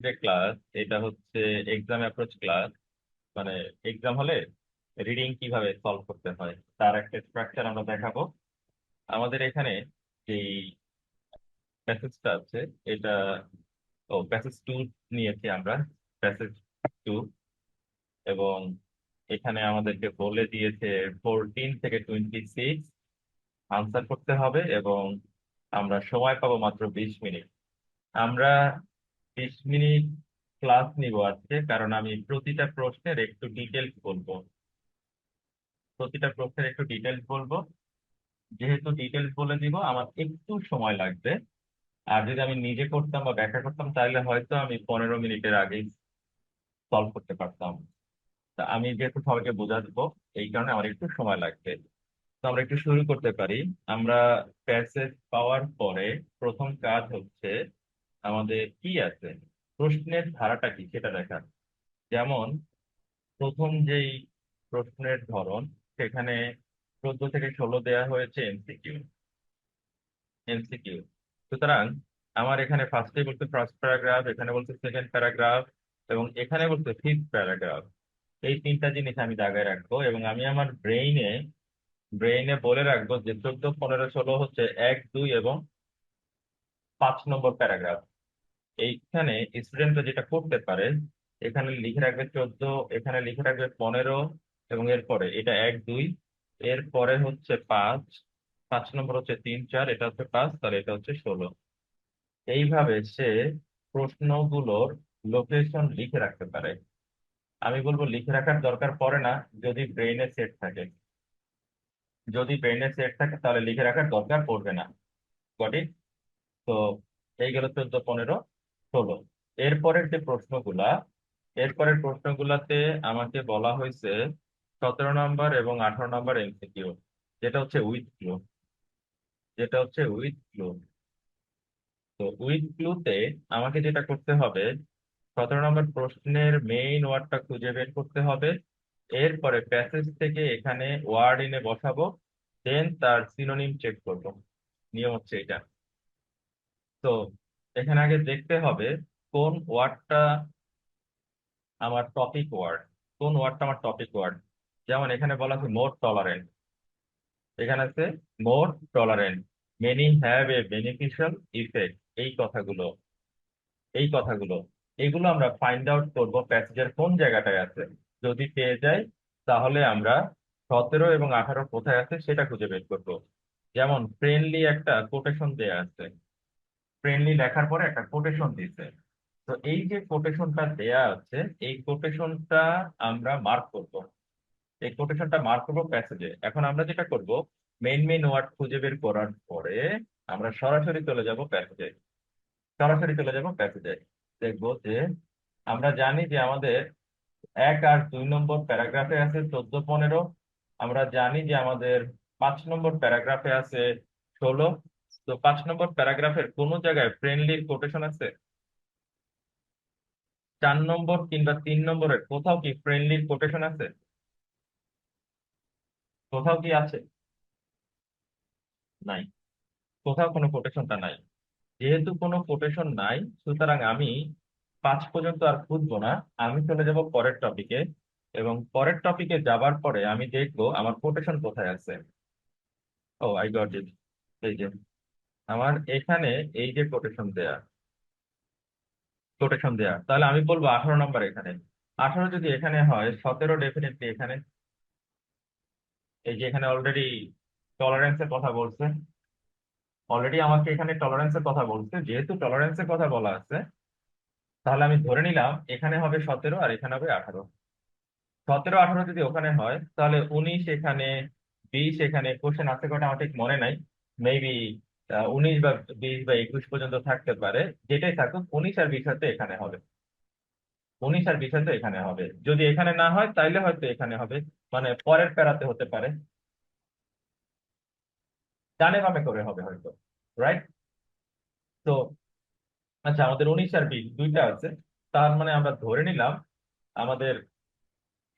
যে ক্লাস, এটা হচ্ছে এক্সাম অ্যাপ্রোচ ক্লাস। মানে এক্সাম হলে রিডিং কিভাবে সলভ করতে হয় তার একটা স্ট্রাকচার আমরা দেখাবো। আমাদের এখানে যে প্যাসেজটা আছে, এটা প্যাসেজ টু নিয়েছি আমরা, প্যাসেজ টু। এবং এখানে আমাদেরকে বলে দিয়েছে 14 থেকে 26 আনসার করতে হবে, এবং আমরা সময় পাবো মাত্র 20 মিনিট। আমরা 20 মিনিট ক্লাস নিব আজকে, কারণ আমি প্রতিটা প্রশ্নের একটু ডিটেলস বলবো। প্রতিটা প্রশ্নের একটু ডিটেলস বলবো। যেহেতু ডিটেলস বলে দিব, আমার একটু সময় লাগবে। আর যদি আমি নিজে করতাম বা ব্যাখ্যা করতাম, তাহলে হয়তো আমি 15 মিনিটের আগেই সলভ করতে পারতাম। তা আমি যেহেতু সবাইকে বোঝা দেবো, এই কারণে আমার একটু সময় লাগবে। তো আমরা একটু শুরু করতে পারি। আমরা প্যাসেজ পাওয়ার পরে প্রথম কাজ হচ্ছে আমাদের কি আছে, প্রশ্নের ধারাটা কি সেটা দেখা। যেমন প্রথম যেই প্রশ্নের ধরন, সেখানে 14 থেকে 16 দেয়া হয়েছে এমসিকিউ। এমসিকিউ, সুতরাং আমার এখানে ফার্স্টে বলছে ফার্স্ট প্যারাগ্রাফ, এখানে বলছে সেকেন্ড প্যারাগ্রাফ, এবং এখানে বলছে ফিফথ প্যারাগ্রাফ। এই তিনটা জিনিস আমি দাগায় রাখবো, এবং আমি আমার ব্রেইনে ব্রেইনে বলে রাখবো যে 14, 15, 16 হচ্ছে 1, 2 এবং 5 নম্বর প্যারাগ্রাফ। এইখানে স্টুডেন্টরা যেটা করতে পারে, এখানে লিখে রাখবে 14, এখানে লিখে রাখবে 15, এবং এরপরে এটা 1, 2, এরপরে হচ্ছে 5, 5 নম্বর হচ্ছে 3, 4, এটা হচ্ছে 5, তাহলে এটা হচ্ছে 16। এইভাবে সে প্রশ্নগুলোর লোকেশন লিখে রাখতে পারে। আমি বলবো লিখে রাখার দরকার পড়ে না, যদি ব্রেইনে সেট থাকে। যদি ব্রেইনে সেট থাকে তাহলে লিখে রাখার দরকার পড়বে না। Got it? তো এই গেল 14, 15, 16। এরপরের যে প্রশ্নগুলা, এরপরের প্রশ্নগুলাতে আমাকে বলা হয়েছে 17 নম্বর এবং 18 নম্বর এমসিকিউ, যেটা হচ্ছে উইথ ক্লু। যেটা হচ্ছে উইথ ক্লু। তো উইথ ক্লুতে আমাকে যেটা করতে হবে, 17 নম্বর প্রশ্নের মেইন ওয়ার্ডটা খুঁজে বের করতে হবে। এরপরে প্যাসেজ থেকে এখানে ওয়ার্ড এনে বসাবো, দেন তার সিনোনিম চেক করব। নিয়ম হচ্ছে এটা। তো এখানে আগে দেখতে হবে কোন ওয়ার্ডটা আমার টপিক ওয়ার্ড। কোন ওয়ার্ডটা আমার টপিক ওয়ার্ড। যেমন এখানে বলা আছে মোর টলারেন্ট, এখানে আছে more tolerant, many have a beneficial effect. এই কথাগুলো, এই কথাগুলো, এগুলো আমরা ফাইন্ড আউট করব প্যাসেজের কোন জায়গাটায় আছে। যদি পেয়ে যাই, তাহলে আমরা 17 এবং 18 কোথায় আছে সেটা খুঁজে বের করবো। যেমন ফ্রেন্ডলি একটা কোটেশন দেয়া আছে, ফ্রেন্ডলি লেখার পরে একটা কোটেশন দিছে। তো এই যে কোটেশনটা দেয়া আছে, এই কোটেশনটা আমরা মার্ক করব। এই কোটেশনটা মার্ক করবো প্যাসেজে। এখন আমরা যেটা করব, মেইন মেইন ওয়ার্ড খুঁজে বের করার পরে আমরা সরাসরি চলে যাব প্যাসেজে। সরাসরি চলে যাব প্যাসেজে। দেখবো যে আমরা জানি যে আমাদের 1 আর 2 নম্বর প্যারাগ্রাফে আছে 14, 15। আমরা জানি যে আমাদের 5 নম্বর প্যারাগ্রাফে আছে 16। তো 5 নম্বর প্যারাগ্রাফের কোন জায়গায় ফ্রেন্ডলির কোটেশন আছে? 4 নম্বর কিংবা 3 নম্বরের কোথাও কি ফ্রেন্ডলির কোটেশন আছে? কোথাও কি আছে? নাই। কোথাও কোনো কোটেশনটা নাই। যেহেতু কোনো কোটেশন নাই, সুতরাং আমি 5 পর্যন্ত আর খুঁজবো না। আমি চলে যাব পরের টপিকে, এবং পরের টপিকে যাবার পরে আমি দেখবো আমার কোটেশন কোথায় আছে। ও আই গট ইট। এই যে আমার এখানে এই যে কোটেশন দেয়া, কোটেশন দেয়া, তাহলে আমি বলবো 18 নম্বর এখানে। 18 যদি এখানে হয়, 17 ডেফিনেটলি এখানে। এই যে এখানে অলরেডি টলারেন্সের কথা বলছে। অলরেডি আমাকে এখানে টলারেন্সের কথা বলছে, যেহেতু টলারেন্সের কথা বলা আছে, তাহলে আমি ধরে নিলাম এখানে হবে 17 আর এখানে হবে 18। 17, 18 যদি ওখানে হয়, তাহলে 19 এখানে, 20 এখানে। কোশ্চেন আছে কটা আমার ঠিক মনে নাই। মেবি 19 বা 20 বা 21 পর্যন্ত থাকতে পারে। যেটাই থাকুক, 19 আর 20 হয়তো এখানে হবে। 19 আর 20 হয়তো এখানে হবে। যদি এখানে না হয়, তাইলে হয়তো এখানে হবে। মানে পরের প্যারাতে হতে পারে, ডানে বামে করে হবে হয়তো। রাইট? তো আচ্ছা, আমাদের 19 আর 20 দুইটা আছে। তার মানে আমরা ধরে নিলাম আমাদের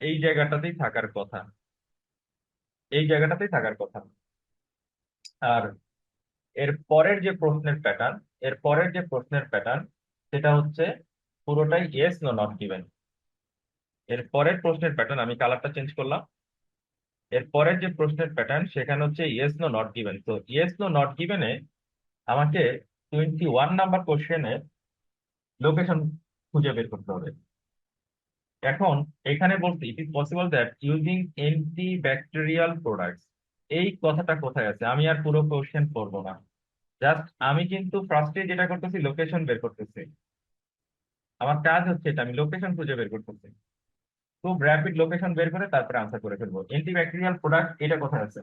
এই জায়গাটাতেই থাকার কথা। এই জায়গাটাতেই থাকার কথা। আর এর পরের যে প্রশ্নের প্যাটার্ন, এর পরের যে প্রশ্নের প্যাটার্ন, সেটা হচ্ছে পুরোটাই ইয়েস নো নট গিভেন। এর পরের প্রশ্নের প্যাটার্ন, আমি কালারটা চেঞ্জ করলাম। এর পরের যে প্রশ্নের প্যাটার্ন সেখানে হচ্ছে ইয়েস নো নট গিভেন। তো ইয়েস নো নট গিভেনে আমাকে 21 নাম্বার কোশ্চেনে লোকেশন খুঁজে বের করতে হবে। এখন এখানে বলতে it is possible that using anti bacterial products, এই কথাটা কোথায় আছে? আমি আর পুরো কোশ্চেন পড়বো না, জাস্ট আমি কিন্তু ফার্স্টে যেটা করতেছি লোকেশন বের করতেছি। আমার কাজ হচ্ছে এটা, আমি লোকেশন খুঁজে বের করতেছি। খুব র্যাপিড লোকেশন বের করে তারপরে আনসার করে ফেলবো। অ্যান্টিব্যাকটেরিয়াল প্রোডাক্ট এটা কোথায় আছে?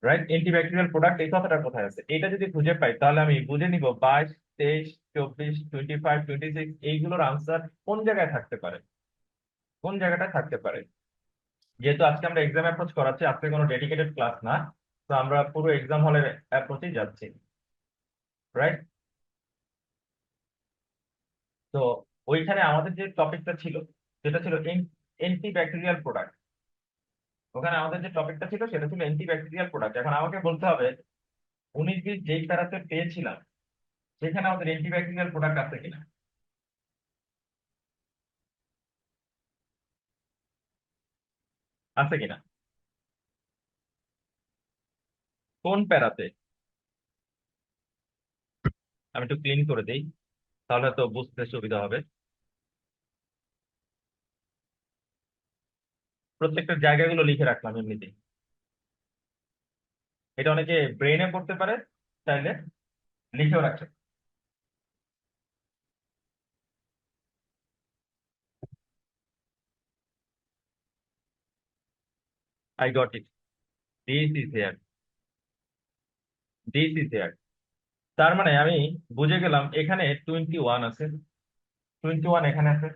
রাইট, অ্যান্টিব্যাকটেরিয়াল প্রোডাক্ট এই কথাটা কোথায় আছে? এটা যদি খুঁজে পাই তাহলে আমি বুঝে নিব 22, 23, 24, 25, 26 এইগুলোর আনসার কোন জায়গায় থাকতে পারে, কোন জায়গাটা থাকতে পারে। যেহেতু আজকে আমরা এক্সাম অ্যাপ্রোচ করাচ্ছি, আজকে কোনো ডেডিকেটেড ক্লাস না, তো আমরা পুরো এক্সাম হলের অ্যাপ্রোচেই যাচ্ছি। রাইট। তো ওইখানে আমাদের যে টপিকটা ছিল সেটা ছিল অ্যান্টি ব্যাকটেরিয়াল প্রোডাক্ট। ওখানে আমাদের যে টপিকটা ছিল সেটা ছিল অ্যান্টি ব্যাকটেরিয়াল প্রোডাক্ট। এখন আমাকে বলতে হবে 19-20 যেই প্যারাতে পেয়েছিলাম সেখানে আমাদের অ্যান্টি ব্যাকটেরিয়াল প্রোডাক্ট আছে কিনা, আছে কিনা, কোন প্যারাতে। আমি একটু ক্লিন করে দিই, তাহলে তো বুঝতে সুবিধা হবে। প্রত্যেকটা জায়গাগুলো লিখে রাখলাম এমনিতেই। এটা অনেকে ব্রেনে পড়তে পারে, চাইলে লিখেও রাখছে। I got it, this is here, this is here. তার মানে আমি বুঝে গেলাম এখানে 21 আছে, 21 এখানে আছে।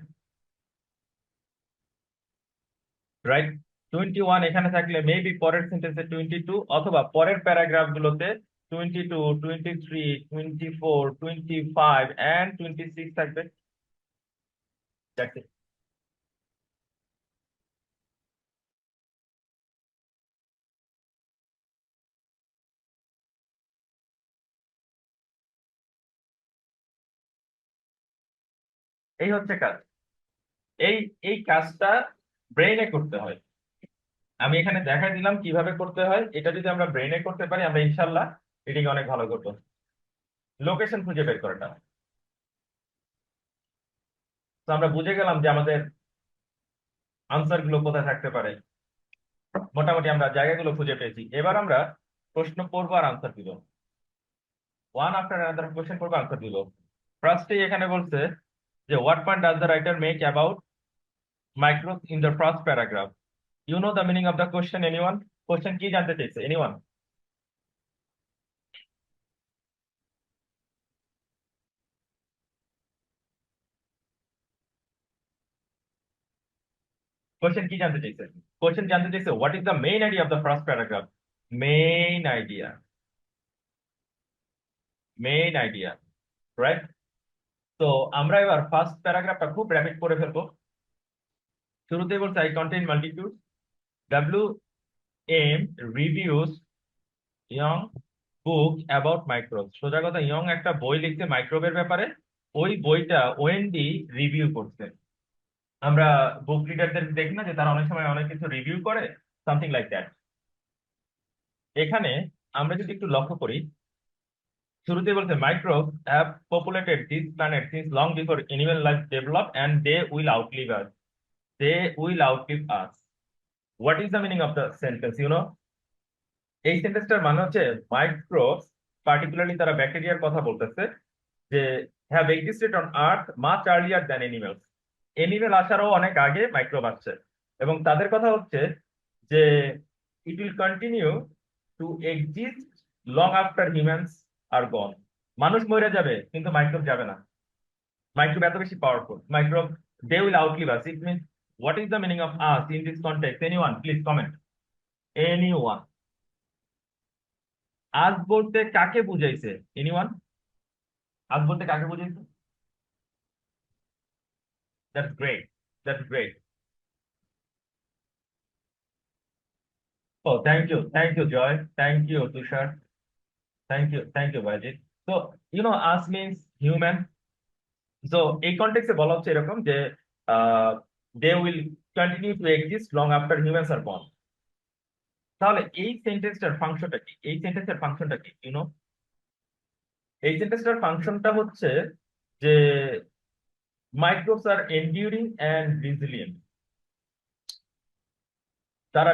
রাইট, 21 এখানে থাকলে মেবি পরের সেন্টেন্সে 22, অথবা পরের প্যারাগ্রাফ গুলোতে 22, 23, 24, 25 এন্ড 26 থাকবে। That's it. এই হচ্ছে কাজ। এই এই কাজটা ব্রেইনে করতে হয়। আমি এখানে দেখাই দিলাম কিভাবে করতে হয়। এটা যদি আমরা ব্রেইনে করতে পারি আমরা ইনশাল্লাহ রিডিং অনেক ভালো করবো। লোকেশন খুঁজে বের করাটা, তো আমরা বুঝে গেলাম যে আমাদের আনসার গুলো কোথায় থাকতে পারে। মোটামুটি আমরা জায়গাগুলো খুঁজে পেয়েছি। এবার আমরা প্রশ্ন পড়বো আর আনসার দিব, ওয়ান আফটার অ্যানাদার কোশ্চেন করবো, আনসার দিব। ফার্স্টেই এখানে বলছে যে what point does the writer make about microbes in the first paragraph? You know the meaning of the question anyone? Question কি জানতে চাইছে এনিওয়ান? কোশ্চেন কি জানতে চাইছে? কোশ্চেন জানতে চাইছে what is the main idea of the first paragraph. Main idea, main idea. Right. তো আমরা এবার ফার্স্ট প্যারাগ্রাফটা খুব র্যাপিড করে ফেলবো। শুরুতেই বলছে I contain multitude, W M reviews Yong book about microbe. সোজা কথা, ইয়ং একটা বই লিখছে মাইক্রোবের ব্যাপারে, ওই বইটা ওএনডি রিভিউ করছে। আমরা বুক রিডারদের দেখি না যে তারা অনেক সময় অনেক কিছু রিভিউ করে, সামথিং লাইক দ্যাট। এখানে আমরা যদি একটু লক্ষ্য করি, শুরুতে বলছে microbe have populated this planet since long before animal life develop and they will outlive us, they will outlive us. What is the meaning of the sentence you know? এই সেন্টেন্সটার মানে হচ্ছে মাইক্রোবস, পার্টিকুলারলি তারা ব্যাকটেরিয়ার কথা বলতেছে, যে have existed on earth much earlier than animals. Animal আসারও অনেক আগে মাইক্রোব আসছে। এবং তাদের কথা হচ্ছে যে it will continue to exist long after humans are gone. মানুষ মরে যাবে কিন্তু মাইক্রোব যাবে না। মাইক্রোব এত বেশি powerful. Microbe, they will outlive us, it means what is the meaning of us in this context? Anyone please comment, anyone. Us বলতে কাকে বুঝাইছে? এনিওয়ান, আজ বলতে কাকে বুঝাইছে? That's great, that's great. Oh, thank you, Joy. Thank you, Tushar. Thank you, Bajit. So, us means human. So এই কনটেক্সটে বলা হচ্ছে এরকম যে they will continue to exist long after humans are born. তাহলে এই সেন্টেন্সটার ফাংশনটা কি? এই সেন্টেন্সের ফাংশনটা কি ইউনো? এই সেন্টেন্সটার ফাংশনটা হচ্ছে যে মাইক্রোবস আর এন্ডিউরিং অ্যান্ড রিজিলিয়েন্ট। তারা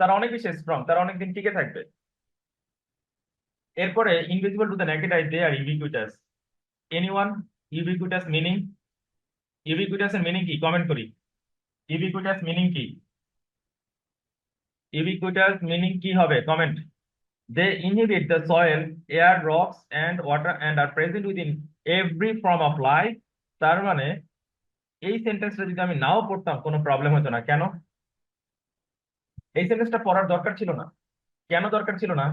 তারা অনেক বেশি স্ট্রং, তারা অনেকদিন টিকে থাকবে। এরপরে invisible to the naked eye, they are ubiquitous. Anyone? Ubiquitous meaning, ubiquitous এর মিনিং কি? কমেন্ট করি। ইউবিকুইটাস মিনিং কি? ইউবিকুইটাস মিনিং কি হবে? Comment. They inhibit the soil, air, rocks and water and are present within every form of life. তার মানে এই সেন্টেন্সটা যদি আমি নাও পড়তাম কোনো প্রবলেম হতো না। কেন? এই সেন্টেন্সটা পড়ার দরকার ছিল না। কেন দরকার ছিল না?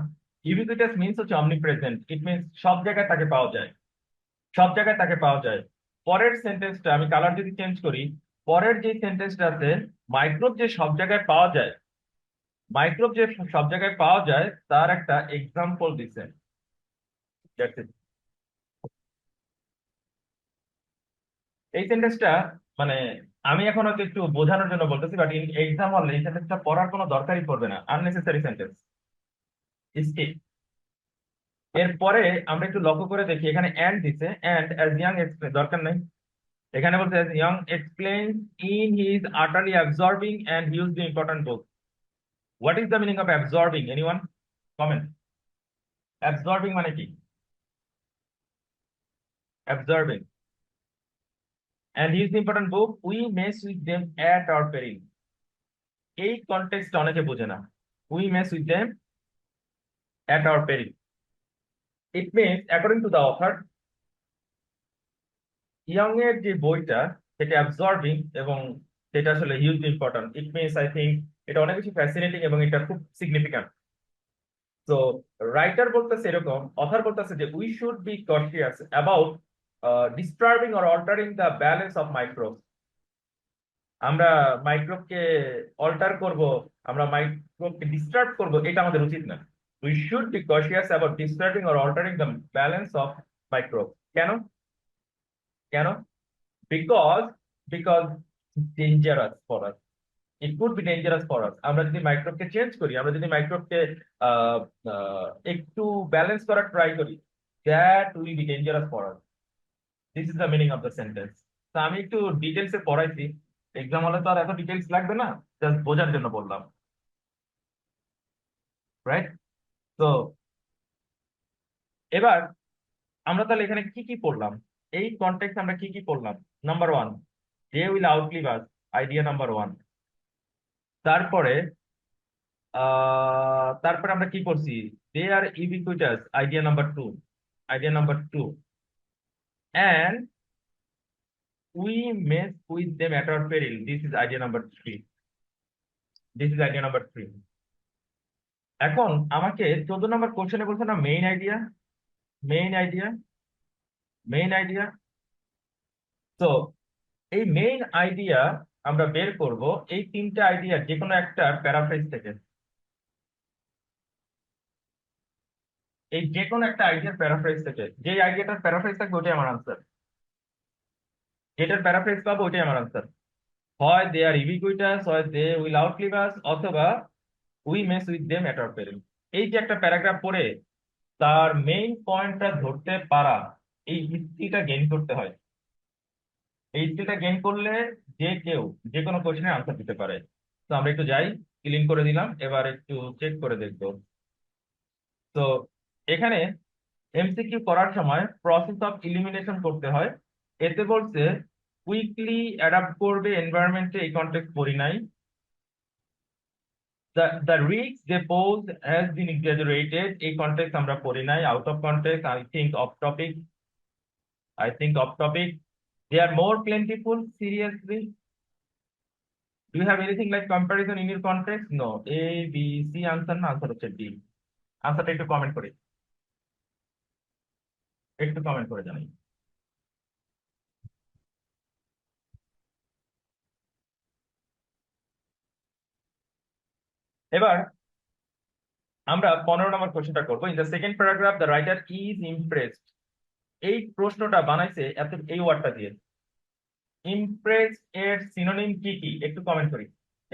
ইউবিকুইটাস মিন্স হচ্ছে অমনিপ্রেজেন্ট, ইট মিন্স সব জায়গায় তাকে পাওয়া যায়, সব জায়গায় তাকে পাওয়া যায়। পরের সেন্টেন্সটা আমি কালার যদি চেঞ্জ করি, পরের যে সেন্টেন্সটা আছে, মাইক্রোব যে সব জায়গায় পাওয়া যায়, মাইক্রোব যে সব জায়গায় পাওয়া যায় তার একটা এক্সাম্পল দিছে। That's it. এই সেন্টেন্সটা মানে আমি এখন হয়তো একটু বোঝানোর জন্য বলতেছি, বাট ইন এক্সাম হলে এই সেন্টেন্সটা পড়ার কোনো দরকারই পড়বে না, আননেসেসারি সেন্টেন্স। স্কিপ। এরপরে আমরা একটু লক্ষ্য করে দেখি, এখানে এন্ড দিছে, এন্ড অ্যাজ ইয়াং দরকার নাই। এখানে বলতে Yong explain in his utterly absorbing and hugely important book. What is the meaning of absorbing? Anyone? Comment. Absorbing মানে কি? Absorbing and his important book, we mess with them at our peril. এই context অনেকে বোঝে না। We mess with them at our peril. It means according to the author, young এর যে বইটা সেটা অ্যাবসর্বিং এবং সেটা আসলে huge important. It means I think এটা অনেক বেশি ফ্যাসিনেটিং এবং এটা খুব সিগনিফিক্যান্ট। তো রাইটার বলতেছে এরকম, অথার বলতেছে যে we should be conscious about disturbing or altering the balance of microbe. আমরা মাইক্রোবকে অল্টার করব, আমরা মাইক্রোবকে ডিস্টার্ব করব, এটা আমাদের উচিত না। We should be cautious about disturbing or altering the balance of microbe. কেন? কেন? Because because dangerous for us, it could be dangerous for us. আমরা যদি মাইক্রোবকে চেঞ্জ করি, আমরা যদি মাইক্রোবকে একটু ব্যালেন্স করার ট্রাই করি, that will be dangerous for us. This is the meaning of the sentence. তো আমি একটু ডিটেলসে পড়াইছি, এক্সাম হলে তো আর এত ডিটেলস লাগবে না, জাস্ট বোঝার জন্য বললাম, রাইট? তো এবার আমরা তাহলে এখানে কি কি পড়লাম, এই কনটেক্সট আমরা কি কি পড়লাম? Number one, they will outlive us, idea number one. তারপরে তারপরে আমরা কি পড়ছি? They are ubiquitous, idea number two, idea number two. And we mess with them at our peril, this is idea number three, this is idea number three. এখন আমাকে 14 number কোশ্চেনে বলছে না main idea, main idea, main idea. তো এই main idea আমরা বের করব এই তিনটা আইডিয়া যে কোনো একটা প্যারাফ্রেজ থেকে। এই যে কোনো একটা আইডিয়ার প্যারাফ্রেজ থেকে, যে আইডিয়াটার প্যারাফ্রেজ থাকবে ওটাই আমার আনসার, যেটার প্যারাফ্রেজ পাবো ওটাই আমার আনসার। হয় দে আর ইউবিকুইটাস, হয় দে উইল আউটলিভ আস, অথবা we mess with them at our peril. এই যে একটা প্যারাগ্রাফ পড়ে তার মেইন পয়েন্টটা ধরতে পারা, এই স্কিলটা গেইন করতে হয়। এই স্কিলটা গেইন করলে যে কেউ যে কোনো কোশ্চেনের আনসার দিতে পারে। তো আমরা একটু যাই, ক্লিন করে দিলাম, এবার একটু চেক করে দেখবো। তো এখানে এমসিকিউ করার সময় প্রসেস অফ ইলিমিনেশন করতে হয়। এতে বলছে কুইকলি অ্যাডাপ্ট করবে এনভায়রনমেন্টে, এই কন্টেক্সট পড়ি নাই। the risks they pose has been exaggerated, এই কন্টেক্সট আমরা পড়ি নাই। Out of context, I think off topic, they are more plentiful, seriously. Do you have anything like comparison in your context? No. A B C answer না, answer হচ্ছে D। আনসারটা একটু comment করে, একটু কমেন্ট করে জানাই। এবার আমরা 15 নম্বর কোশ্চেনটা করবো। In the second paragraph the writer is impressed, এই প্রশ্নটা বানাইছে এত এই ওয়ার্ডটা দিয়ে। ইমপ্রেস এর সিনোনিম কি কি একটু কমেন্ট করি।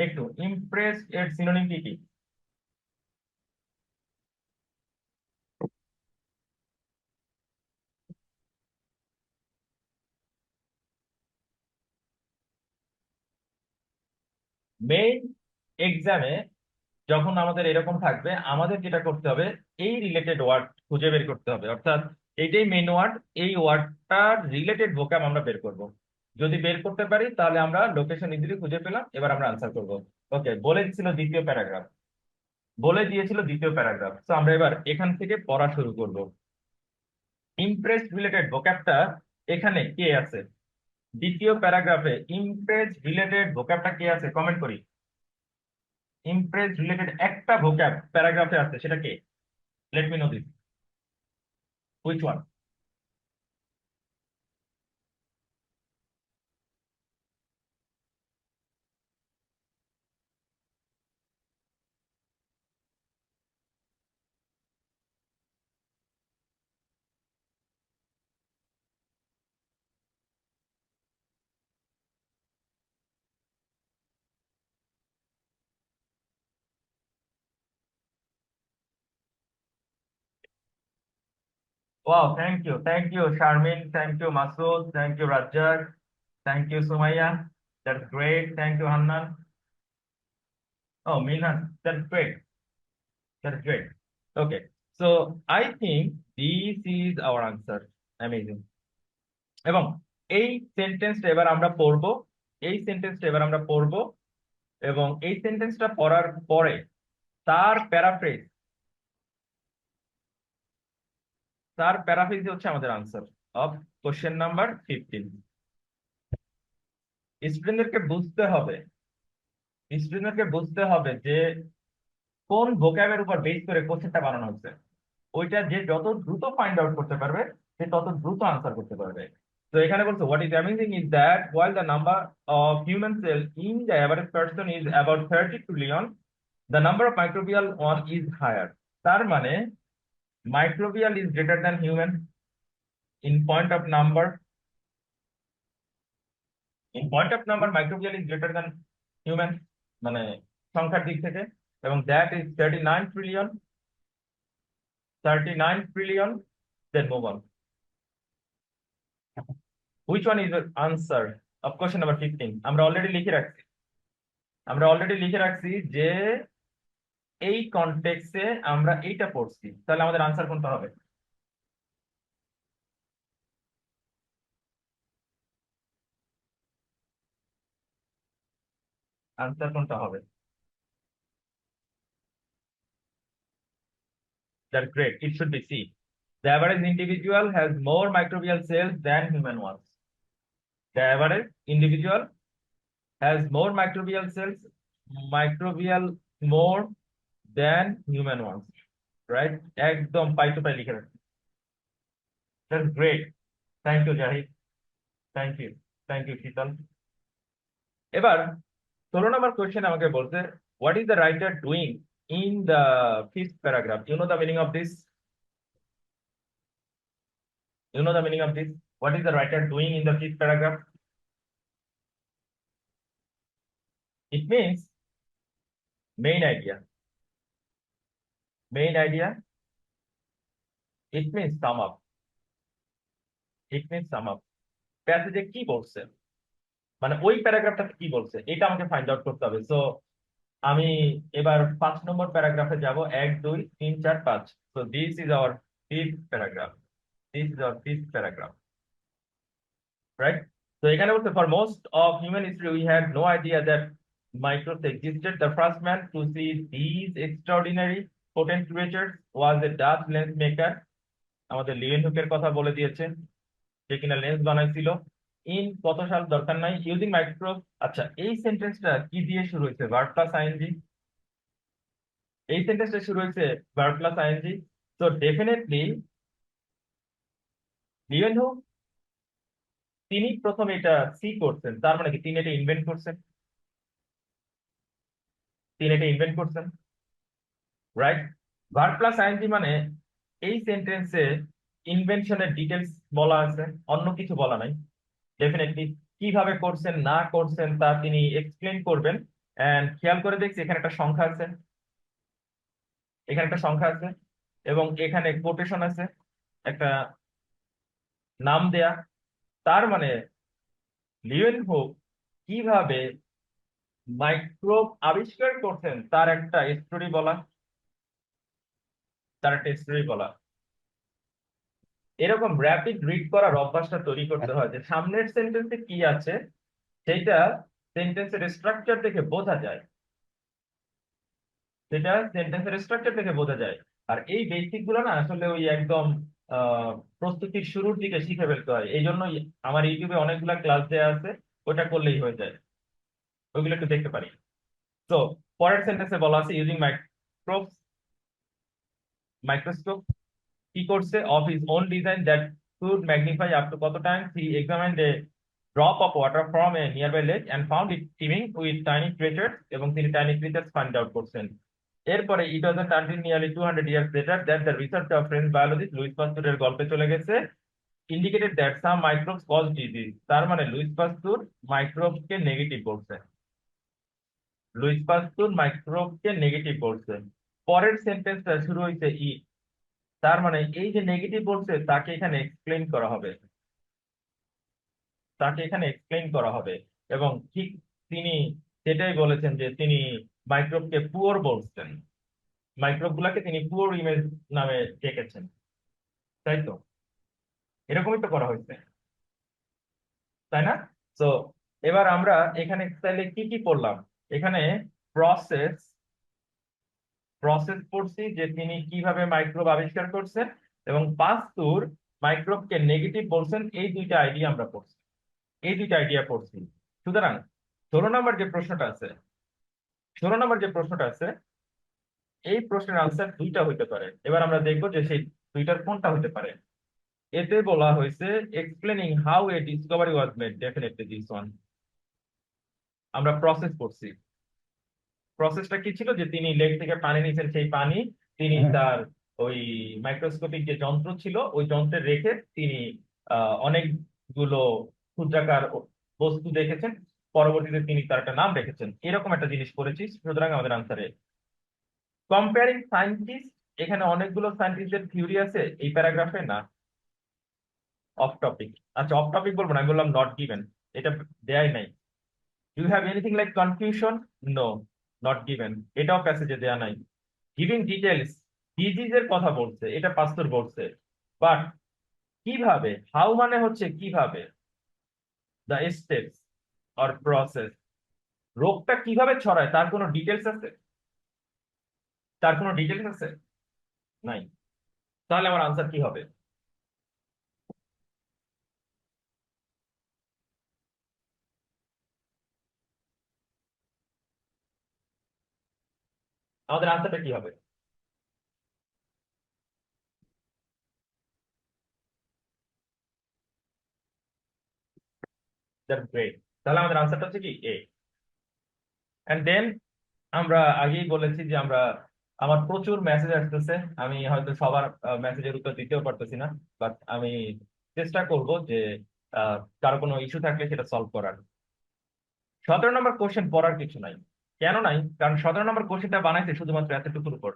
একটু ইমপ্রেস এর সিনোনিম কি কি? মেইন এক্সামে যখন আমাদের এরকম থাকবে, আমাদের যেটা করতে হবে এই রিলেটেড ওয়ার্ড খুঁজে বের করতে হবে, অর্থাৎ এইটাই মেইন ওয়ার্ড, এই ওয়ার্ডটার রিলেটেড ভোকাব আমরা বের করব। যদি বের করতে পারি তাহলে আমরা লোকেশন ইজিলি খুঁজে পেলাম, এবার আমরা আনসার করব। ওকে, বলে দিয়েছিল দ্বিতীয় প্যারাগ্রাফ, তো আমরা এবার এখান থেকে পড়া শুরু করব। ইমপ্রেস রিলেটেড ভোকাবটা এখানে কে আছে? দ্বিতীয় প্যারাগ্রাফে ইমপ্রেস রিলেটেড ভোকাবটা কে আছে কমেন্ট করি। ইমপ্রেস রিলেটেড একটা ভোকাব প্যারাগ্রাফে আছে, সেটা কে? Let me know this, which one? Wow, thank you, Sharmin, thank you, Masood, thank you, Rajat, thank you, Sumaya. That's great. Thank you, Hannan. Oh, Minan, that's great. That's great. Okay, so I think this is our answer. Amazing. এবং এই সেন্টেন্সটা এবার আমরা পড়বো, এই সেন্টেন্সটা এবার আমরা পড়বো, এবং এই সেন্টেন্সটা পড়ার পরে তার প্যারাফ্রেজ, হচ্ছে আমাদের আনসার অফ কোশ্চেন নাম্বার 15। স্টুডেন্টদেরকে বুঝতে হবে, যে কোন ভোক্যাবের উপর বেস করে কোশ্চেনটা বানানো হচ্ছে। ওইটা যে যত দ্রুত ফাইন্ড আউট করতে পারবে, সে তত দ্রুত আনসার করতে পারবে। তো এখানে বলছে what is amazing is that while the number of human cells in the average person is about 30 trillion, the number of microbial one is higher. তার মানে microbial is greater than human in point of number, microbial is greater than human, মানে সংখ্যার দিক থেকে, এবং that is 39 trillion, 39 trillion. Then move on. Which one is the answer of question number 15? আমরা already লিখে রাখছি যে এই কনটেক্সটে আমরা এইটা পড়ছি, তাহলে আমাদের আনসার কোনটা হবে? আনসার কোনটা হবে? That's great. It should be C. The average individual has more microbial cells than human ones. The average individual has more microbial cells, microbial more than human ones. Right? একদম পাই two পাই লিখে রাখছি। That's great. Thank you, Jahid. Thank you. Thank you, Sheetal. এবার 16 নম্বর question আমাকে বলছে what is the writer doing in the fifth paragraph? You know the meaning of this? What is the writer doing in the fifth paragraph? It means main idea. It means sum up. প্যাসেজে কি বলছে, মানে ওই প্যারাগ্রাফটাতে কি বলছে, এটা আমাকে find out করতে হবে। সো আমি এবার 5 নম্বর প্যারাগ্রাফে যাব, 1 2 3 4 5। So this is our fifth paragraph, right? তো এখানে বলছে for most of human history we had no idea that microbes existed. The first man to see these extraordinary potent creatures was a Dutch lens maker. আমাদের লিয়েনহুকের কথা বলে দিয়েছে, যে কিনা lens বানাইছিল। In কত সাল দরকার নাই, ইউজিং মাইক্রোস্কোপ। আচ্ছা, এই সেন্টেন্সটা কি দিয়ে শুরু হয়েছে? Verb plus ING. তো ডেফিনেটলি লিয়েনহুক, তিনি প্রথম এটা সি করছেন, তার মানে কি তিনি এটা ইনভেন্ট করছেন, রাইট? ভার্ব প্লাস আইএনজি মানে এই সেন্টেন্সে ইনভেনশনের ডিটেলস বলা আছে, অন্য কিছু বলা নাই। ডেফিনেটলি কিভাবে করছেন না করছেন তা তিনি এক্সপ্লেন করবেন। এন্ড খেয়াল করে দেখছি এখানে একটা সংখ্যা আছে, এখানে একটা সংখ্যা আছে, এবং এখানে কোটেশন আছে, একটা নাম দেয়া। তার মানে লিউয়েনহুক কিভাবে মাইক্রোব আবিষ্কার করছেন তার একটা স্টোরি বলা, তার একটা স্টোরি বলা। এরকম র্যাপিড রিড করার অভ্যাসটা তৈরি করতে হয়, যে সামনের সেন্টেন্সে কি আছে সেটা সেন্টেন্সের স্ট্রাকচার দেখে বোঝা যায়, সেটা সেন্টেন্সের স্ট্রাকচার দেখে বোঝা যায়। আর এই বেসিক গুলো না আসলে ওই একদম আহ প্রস্তুতির শুরুর দিকে শিখে ফেলতে হয়। এই জন্যই আমার ইউটিউবে অনেকগুলা ক্লাস দেওয়া আছে, ওটা করলেই হয়ে যায়, ওইগুলো একটু দেখতে পারি। তো পরের সেন্টেন্সে বলা আছে ইউজিং মাইক্রোস্কোপ কি করছে, of his own design that could magnify up to কত times he examined a drop of water from a nearby lake and found it teeming with tiny creatures, এবং তিনি টাইনি ক্রিয়েচার্স ফাইন্ড আউট করছেন। এরপরে it was until nearly 200 years later that the research of French biologist Louis পাস্তুরের গল্পে চলে গেছে, indicated that some microbes cause disease. তার মানে লুইস পাস্তুর মাইক্রোবকে নেগেটিভ বলছে, লুইস পাস্তুর মাইক্রোবকে নেগেটিভ বলছে। পরের সেন্টেন্সটা শুরু হয়েছে ই, তার মানে এই যে নেগেটিভ বলছে তাকে এখানে এক্সপ্লেইন করা হবে, তাকে এখানে এক্সপ্লেইন করা হবে। এবং ঠিক তিনি সেটাই বলেছেন যে তিনি মাইক্রোবকে পুওর বলছেন, মাইক্রোব গুলাকে তিনি পুওর ইমেজ নামে ডেকেছেন, তাই তো? এরকমই তো করা হয়েছে, তাই না? তো এবার আমরা এখানে তাহলে কি কি পড়লাম? এখানে প্রসেস প্রসেস পড়ছি, যে তিনি কিভাবে মাইক্রোব আবিষ্কার করছেন, এবং পাস্তুর মাইক্রোবকে নেগেটিভ বলছেন, এই দুইটা আইডিয়া আমরা পড়ছি, এই দুইটা আইডিয়া পড়ছি। সুতরাং 16 নম্বর যে প্রশ্নটা আছে, 16 নম্বর যে প্রশ্নটা আছে, এই প্রশ্নের আনসার দুইটা হইতে পারে। এবার আমরা দেখবো যে সেই দুইটার কোনটা হতে পারে। এতে বলা হয়েছে explaining how A Discovery was made, definitely this one. আমরা প্রসেস পড়ছি, প্রসেসটা কি ছিল, যে তিনি লেক থেকে পানি নিয়েছেন, সেই পানি তিনি তার ওই মাইক্রোস্কোপিক যে যন্ত্র ছিল ওই যন্ত্রে রেখে তিনি অনেকগুলো ক্ষুদ্রাকার বস্তু দেখেছেন, পরবর্তীতে তিনি তার একটা নাম রেখেছেন, এরকম একটা জিনিস করেছি। সুতরাং আমাদের আনসারে কম্পেয়ারিং সায়েন্টিস্ট, এখানে অনেকগুলো সায়েন্টিস্টের থিওরি আছে এই প্যারাগ্রাফে না, অফ টপিক। আচ্ছা অফ টপিক বলবো না, আমি বললাম নট গিভেন, এটা দেয়াই নাই। Do you have anything like confusion? No, not given, এটাও প্যাসেজে দেয়া নাই। গিভিং ডিটেলস, ডিজিজের কথা বলছে, এটা পাস্তুর বলছে, বাট কিভাবে, হাউ মানে হচ্ছে কিভাবে, দ্য স্টেপস অর প্রসেস, রোগটা কিভাবে ছড়ায় তার কোনো ডিটেলস আছে, তার কোনো ডিটেলস আছে? নাই। তাহলে আমার আনসার কি হবে? আমাদের আনসারটা কি হবে? That's great. তাহলে আমাদের আনসারটা হচ্ছে কি এ। এন্ড দেন আমরা আগেই বলেছি যে আমরা, আমার প্রচুর মেসেজ আসতেছে, আমি হয়তো সবার মেসেজের উত্তর দিতেও পারতেছি না, বাট আমি চেষ্টা করব যে কারো কোনো ইস্যু থাকলে সেটা সলভ করার। 17 নম্বর কোশ্চেন পড়ার কিছু নাই। কেন নাই? কারণ 17 নম্বর কোশ্চেনটা বানাইছে শুধুমাত্র এতটুকুর উপর,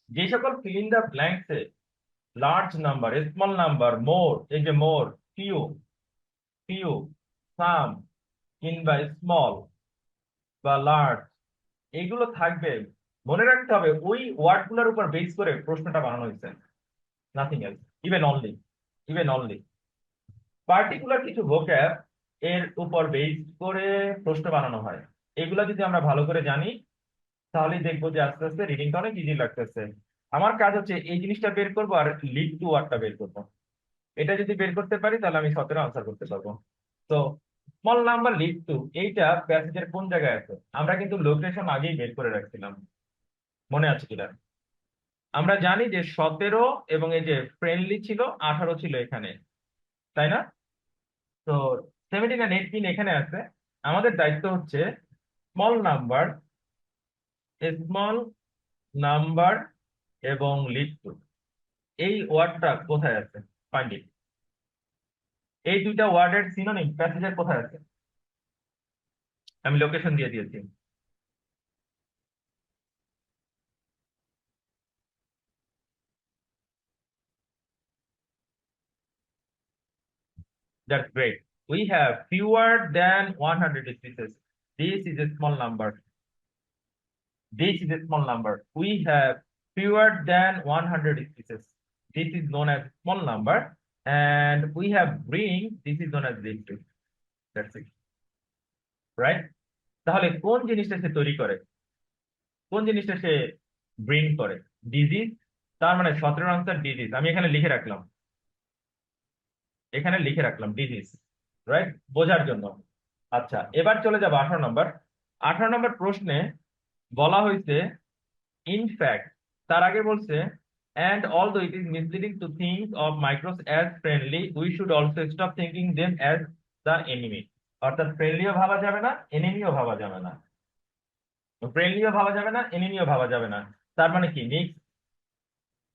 যে সকল ফিল ইন দ্য ব্ল্যাঙ্কসে large number, small number, more, এই যে মোর, ফিউ, ফিউ, সাম, কিংবা স্মল বা লার্জ, এইগুলো থাকবে, মনে রাখতে হবে ওই ওয়ার্ড গুলোর উপর বেস করে প্রশ্নটা বানানো হয়েছে, nothing else, even only, even only particular কিছু ভোক্যাব এর উপর বেস করে প্রশ্ন বানানো হয়। এগুলো যদি আমরা ভালো করে জানি তাহলেই দেখবো যে আস্তে আস্তে রিডিংটা অনেক ইজি লাগতেছে। আমার কাজ হচ্ছে এই জিনিসটা বের করবো আর লিড টু ওয়ার্ডটা বের করবো। এটা যদি বের করতে পারি তাহলে আমি 17 আনসার করতে পারবো। তো স্মল নাম্বার লিড টু, এইটা প্যাসেজের কোন জায়গায় আছে? আমরা কিন্তু লোকেশন আগেই বের করে রাখছিলাম, মনে আছে কিনা? আমরা জানি যে 17 এবং এই যে ফ্রেন্ডলি ছিল 18 ছিল এখানে, তাই না? তো 17 আর 18 এখানে আছে। আমাদের দায়িত্ব হচ্ছে স্মল নাম্বার, স্মল নাম্বার এবং লিড টু, এই ওয়ার্ডটা কোথায় আছে? Find it. এই দুইটা ওয়ার্ডের সিনোনিম প্যাসেজের কোথায় আছে? আমি লোকেশন দিয়ে দিয়েছি। That's great. We have fewer than 100 species. This is a small number. This is a small number. We have fewer than 100 species. This is known as small number. And we have ring. This is known as ring two. That's it. Right? তাহলে কোন জিনিসটা সে তৈরি করে? কোন জিনিসটা সে bring করে? Disease. তার মানে 17 আনসার ডিজিজ। আমি এখানে লিখে রাখলাম, ডিজিজ। রাইট, বোঝার জন্য। আচ্ছা, এবার চলে যাবো 18 নম্বর। 18 নম্বর প্রশ্নে বলা হয়েছে ইনফ্যাক্ট, তার আগে বলছে and although it is misleading to think of microbes as friendly, we should also stop thinking them as the enemy. অর্থাৎ ফ্রেন্ডলিও ভাবা যাবে না, এনিমিও ভাবা যাবে না। ফ্রেন্ডলিও ভাবা যাবে না, এনিমিও ভাবা যাবে না। তার মানে কি? মিক্স।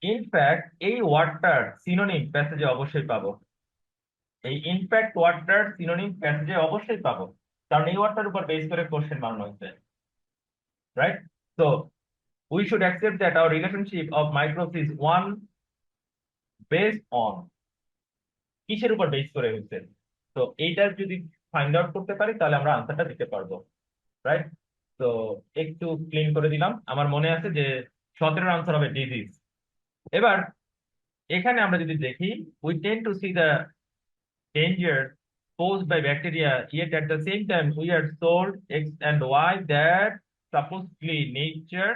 ইনফ্যাক্ট এই ওয়ার্ডটার সিনোনিম প্যাসেজে অবশ্যই পাবো। এই ইনফ্যাক্ট ওয়ার্ডটার সিনোনিম প্যাসেজে অবশ্যই পাবো, কারণ এই ওয়ার্ডটার উপর বেস করে কোশ্চেন বানানো হয়েছে। রাইট? তো we should accept that our relationship of microbes is one based on, কিসের উপর বেস করে হয়েছে? তো এইটা যদি ফাইন্ড আউট করতে পারি তাহলে আমরা আনসারটা দিতে পারবো। রাইট? তো একটু ক্লিন করে দিলাম। আমার মনে আছে যে 17 আনসার হবে ডিজিজ। এবার এখানে আমরা যদি দেখি, we tend to see the danger posed by bacteria, yet at the same time we are told X and Y that supposedly nature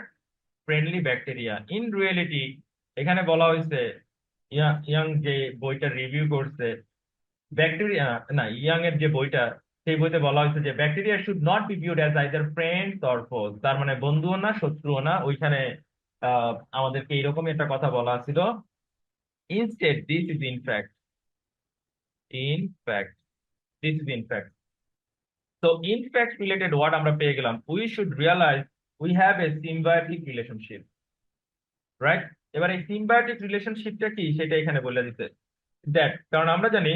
friendly bacteria. In reality, এখানে বলা হয়েছে ইয়াং যে বইটা রিভিউ করছে, ব্যাকটেরিয়া না, ইয়াং এর যে বইটা, সেই বইতে বলা হয়েছে যে bacteria should not be viewed as either friends or foes. তার মানে বন্ধুও না, শত্রুও না। ওইখানে আমাদেরকে এরকম একটা কথা বলা ছিল। Instead this is in fact this is in fact. তো ইনফ্যাক্ট রিলেটেড ওয়ার্ড আমরা পেয়ে গেলাম। We should realise we have a symbiotic relationship. Right? এবার এই সিম্বায়োটিক রিলেশনশিপটা কি সেটা এখানে বলে দিতে। দ্যাট, কারণ আমরা জানি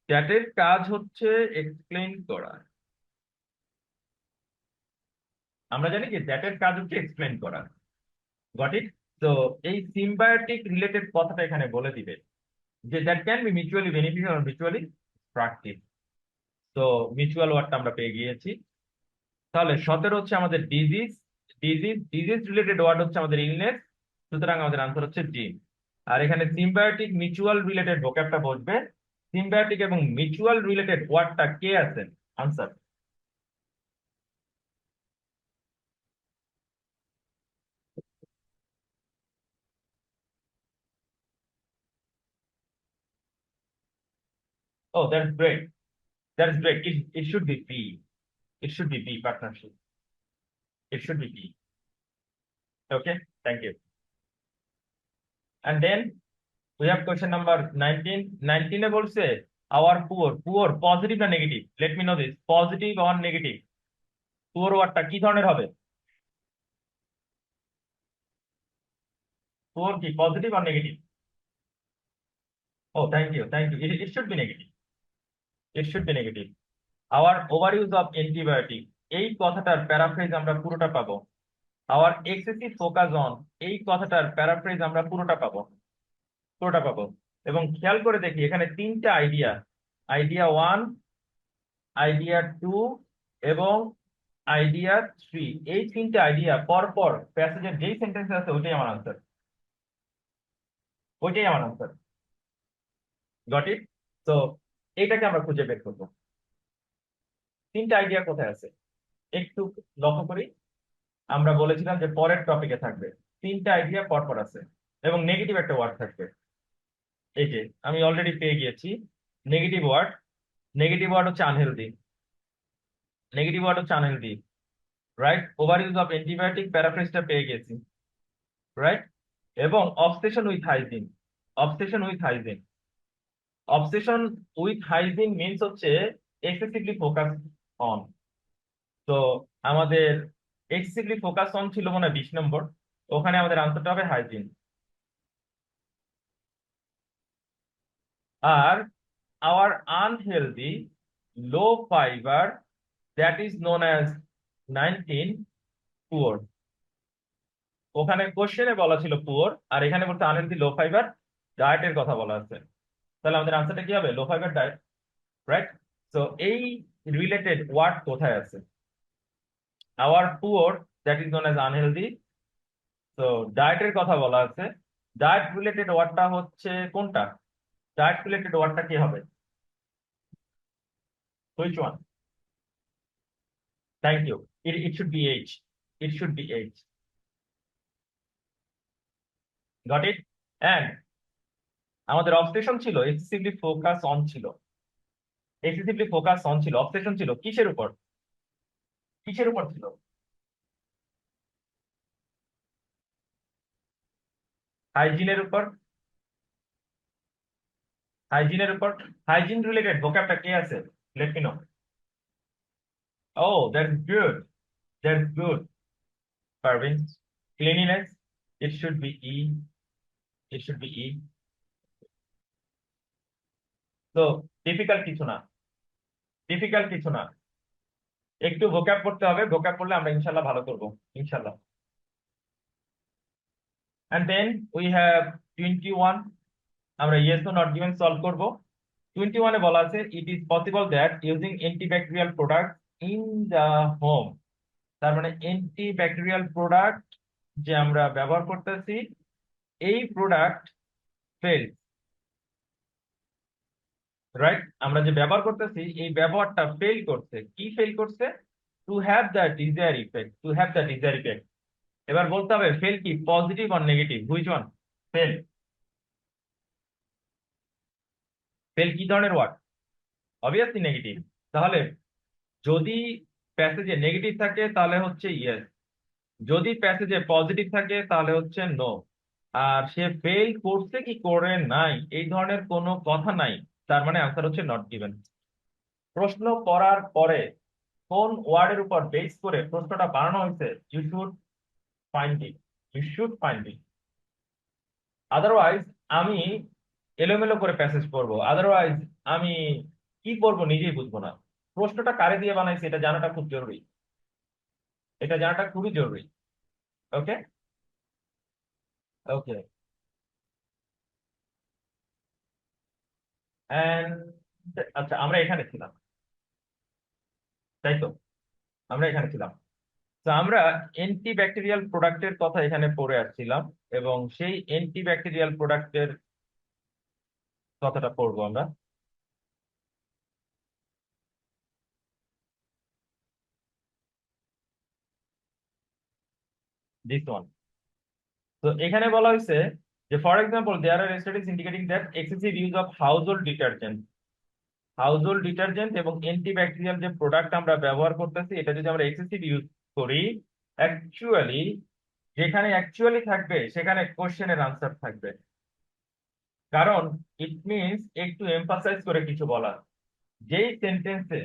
দ্যাটের কাজ হচ্ছে এক্সপ্লেইন করা। আমরা জানি যে দ্যাটের কাজ হচ্ছে এক্সপ্লেইন করা। Got it? তো এই সিম্বায়োটিক রিলেটেড কথাটা এখানে বলে দিবে যে that can be mutually beneficial or mutually destructive. তো মিউচুয়াল ওয়ার্ডটা আমরা পেয়ে গিয়েছি। তাহলে 17 হচ্ছে আমাদের ডিজিজ। ডিজিজ রিলেটেড ওয়ার্ড হচ্ছে আমাদের ইলনেস। সুতরাং আমাদের আনসার হচ্ছে ডি। আর এখানে সিম্বায়োটিক মিউচুয়াল রিলেটেড ভোক্যাবটা বসবে। সিম্বায়োটিক এবং মিউচুয়াল রিলেটেড ওয়ার্ডটা কে আছেন? Answer. Oh, that's great. That's great. It should be B. It should be B, partnership. It should be B. Okay, thank you. And then we have question number 19. 19 এ বলছে our poor positive না negative? Let me know this. Positive or negative? Poor ওয়ার্ডটা কি ধরনের হবে? Poor কি positive or negative? Oh, thank you. Thank you. It should be negative. It should be negative. Our overuse of antibiotic, এই কথাটার paraphrase আমরা পুরোটা পাবো। Our excessive focus on, এই কথাটার প্যারাফ্রেজ আমরা পুরোটা পাবো। এবং খেয়াল করে দেখি এখানে তিনটা আইডিয়া, আইডিয়া 1, আইডিয়া 2 এবং আইডিয়া 3, এই তিনটা আইডিয়া পরপর প্যাসেজের যেই সেন্টেন্স আছে ওইটাই আমার আনসার। Got it? তো এইটাকে আমরা খুঁজে বের করবো। তিনটা আইডিয়া কোথায় আছে একটু লক্ষ্য করি। আমরা বলেছিলাম যে পরের টপিকে থাকবে। তিনটা আইডিয়া পরপর আছে এবং নেগেটিভ একটা ওয়ার্ড থাকবে। এই যে আমি অলরেডি পেয়ে গিয়েছি নেগেটিভ ওয়ার্ড। নেগেটিভ ওয়ার্ড হচ্ছে unhealthy. Right? Over use of antibiotic, প্যারাফ্রেজটা পেয়ে গেছি। রাইট? এবং obsession with hygiene. Obsession with hygiene means হচ্ছে এক্সেসিভলি ফোকাস অন। তো আমাদের এক্সেসিভলি ফোকাস অন ছিল মনে হয় 20 নম্বর। ওখানে আমাদের আনসারটা হবে হাইজিন। আর our unhealthy low fiber that is known as 19 poor। ওখানে কোশ্চেনে বলা ছিল পুয়ার, আর এখানে বলতে আনহেলদি লো ফাইবার ডায়েটের কথা বলা আছে। তাহলে আমাদের আনসারটা কি হবে? Low fibre diet, right? তো এই রিলেটেড ওয়ার্ড কোথায় আছে? Our poor that is known as unhealthy, তো ডায়েটের কথা বলা আছে। ডায়েট রিলেটেড ওয়ার্ডটা হচ্ছে কোনটা? ডায়েট রিলেটেড ওয়ার্ডটা কি হবে? Which one? Thank you. It should be H. It should be H. Got it? And আমাদের অবসেশন ছিল এক্সেসিভলি ফোকাস অন ছিল। এক্সেসিভলি ফোকাস অন ছিল, অবসেশন ছিল কিসের উপর? কিসের উপর ছিল? হাইজিনের উপর। হাইজিনের উপর। হাইজিন রিলেটেড ভোকাবটা কি আছে? Let me know. Oh, that's good, that's good Parvin. Cleanliness, it should be E, it should be E. তো ডিফিকাল্ট কিছু না, ডিফিকাল্ট কিছু না, একটু ভোকাব পড়তে হবে, ভোকাব পড়লে আমরা ইনশাল্লাহ ভালো করবো, ইনশাল্লাহ। And then we have 21, আমরা yes or not given solve করব। 21 এ বলা আছে it is possible that using antibacterial products in the home, তার মানে antibacterial product যে আমরা ব্যবহার করতেছি, এই প্রোডাক্ট ফেলস, রাইট? আমরা যে ব্যবহার করতেছি এই ব্যবহারটা ফেল করছে। কি ফেল করছে? Two have the desire effect, two have the desire effect. এবার বলতে হবে ফেল কি, positive or negative? Which one? Fail. Fail কি ধরনের ওয়ার্ড? Obviously negative. তাহলে যদি প্যাসেজে নেগেটিভ থাকে তাহলে হচ্ছে ইয়েস, যদি প্যাসেজে পজিটিভ থাকে তাহলে হচ্ছে নো। আর সে ফেল করছে কি করে নাই এই ধরনের কোনো কথা নাই, তার মানে আনসার হচ্ছে নট গিভেন। প্রশ্ন করার পরে কোন ওয়ার্ডের উপর বেস করে প্রশ্নটা বানানো হয়েছে, you should find it, you should find it. Otherwise আমি এলোমেলো করে প্যাসেজ পড়বো, আদারওয়াইজ আমি কি পড়বো নিজেই বুঝবো না। প্রশ্নটা কারে দিয়ে বানাইছে এটা জানাটা খুব জরুরি, এটা জানাটা খুবই জরুরি। ওকে, ওকে। এন্ড আচ্ছা, আমরা এখানে ছিলাম, তাই তো? আমরা এখানে ছিলাম। তো আমরা অ্যান্টিব্যাকটেরিয়াল প্রোডাক্টের কথা এখানে পড়ে আসছিলাম, এবং সেই অ্যান্টিব্যাকটেরিয়াল প্রোডাক্টের কথাটা পড়বো আমরা। This one. তো এখানে বলা হয়েছে যে for example there are studies indicating that excessive use of household detergent, household detergent এবং অ্যান্টিব্যাকটেরিয়াল যে প্রোডাক্ট আমরা ব্যবহার করতেছি এটা যদি আমরা এক্সেসিভ ইউজ করি, অ্যাকচুয়ালি যেখানে অ্যাকচুয়ালি থাকবে সেখানে কোশ্চেনের আনসার থাকবে। কারণ ইট মিনস একটু এমফাসাইজ করে কিছু বলা। যেই সেন্টেন্সে,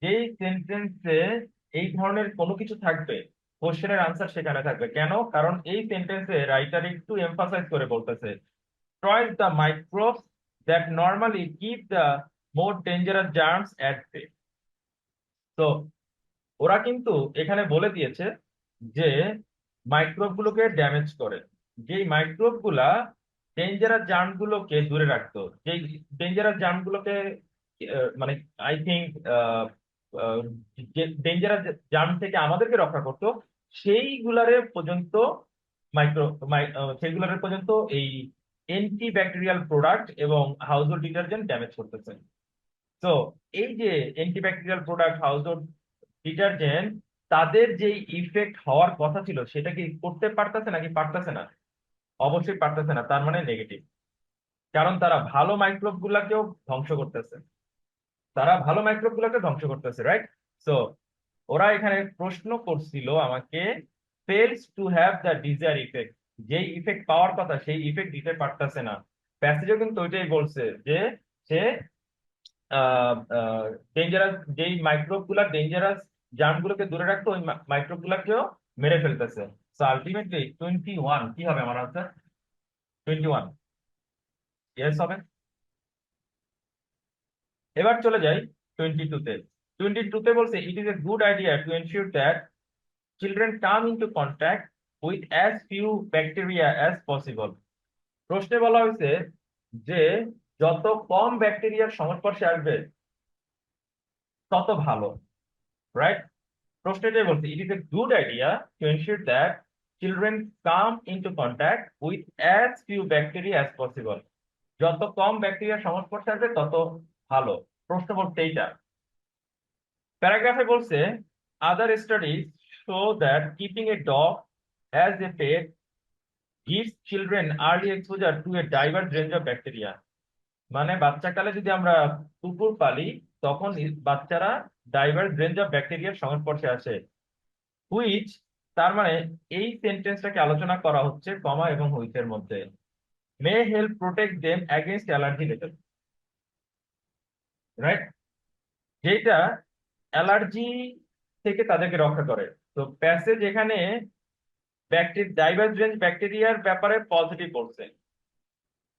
যেই সেন্টেন্সে এই ধরনের কোনো কিছু থাকবে কোশ্চেনের আনসার সেখানে থাকবে। কেন? কারণ এই সেন্টেন্সে রাইটার একটু এমফাসাইজ করে বলতেছে destroys the microbes that normally keep the more dangerous germs at bay। তো ওরা কিন্তু এখানে বলে দিয়েছে যে মাইক্রোব গুলোকে ড্যামেজ করে, যেই মাইক্রোব গুলা ডেঞ্জারাস জার্ম গুলোকে দূরে রাখতো, যেই ডেঞ্জারাস জার্ম গুলোকে মানে আই থিঙ্ক ডেঞ্জারাস জার্ম থেকে আমাদেরকে রক্ষা করতো, সেইগুলারে পর্যন্ত মাইক্রো সেইগুলারে পর্যন্ত এই অ্যান্টিব্যাকটেরিয়াল প্রোডাক্ট এবং হাউসহোল্ড ডিটারজেন্ট ড্যামেজ করতেছে। তো এই যে অ্যান্টিব্যাকটেরিয়াল প্রোডাক্ট, হাউসহোল্ড ডিটারজেন্ট, তাদের যে ইফেক্ট হওয়ার কথা ছিল সেটা কি করতে পারতেছে নাকি পারতেছে না? অবশ্যই পারতেছে না, তার মানে নেগেটিভ। কারণ তারা ভালো মাইক্রোব গুলাকেও ধ্বংস করতেছে, তারা ভালো মাইক্রোব গুলাকে ধ্বংস করতেছে, রাইট? সো ওরা এখানে প্রশ্ন করছিল আমাকে fails to have the desire effect, যেই ইফেক্ট পাওয়ার কথা সেই ইফেক্ট দিতে পারতেছে না। প্যাসেজও কিন্তু ওইটাই বলছে যে সে ডেঞ্জারাস যেই মাইক্রোব গুলা ডেঞ্জারাস জার্ম গুলোকে দূরে রাখতো ওই মাইক্রোব গুলাকেও মেরে ফেলতেছে। সো আলটিমেটলি 21 কি হবে আমার আনসার? 21 ইয়েস হবে। এবার চলে যাই 22 তে। 22 তে বলছে it is a good idea to ensure that children come into contact with as few bacteria as possible. প্রশ্নে বলা হয়েছে যে যত কম ব্যাকটেরিয়ার সংস্পর্শে আসবে তত ভালো, রাইট? প্রশ্নটাই বলছে it is a good idea to ensure that children come into contact with as few bacteria as possible. যত কম ব্যাকটেরিয়ার সংস্পর্শে আসবে তত ভালো। প্রশ্ন বলছে এইটা। প্যারাগ্রাফে বলছে other studies show that keeping a dog as a pet gives children early exposure to a diverse range of bacteria। মানে বাচ্চাকালে যদি আমরা কুকুর পালি তখন বাচ্চারা ডাইভার্স রেঞ্জ অফ ব্যাকটেরিয়ার সংস্পর্শে আসে। হুইচ, তার মানে এই সেন্টেন্সটাকে আলোচনা করা হচ্ছে কমা এবং হুইচের মধ্যে। May help protect them against allergy level, right? যেটা অ্যালার্জি থেকে তাদেরকে রক্ষা করে। তো প্যাসেজ এখানে ডাইভার্স রেঞ্জ ব্যাকটেরিয়ার ব্যাপারে পজিটিভ বলছে।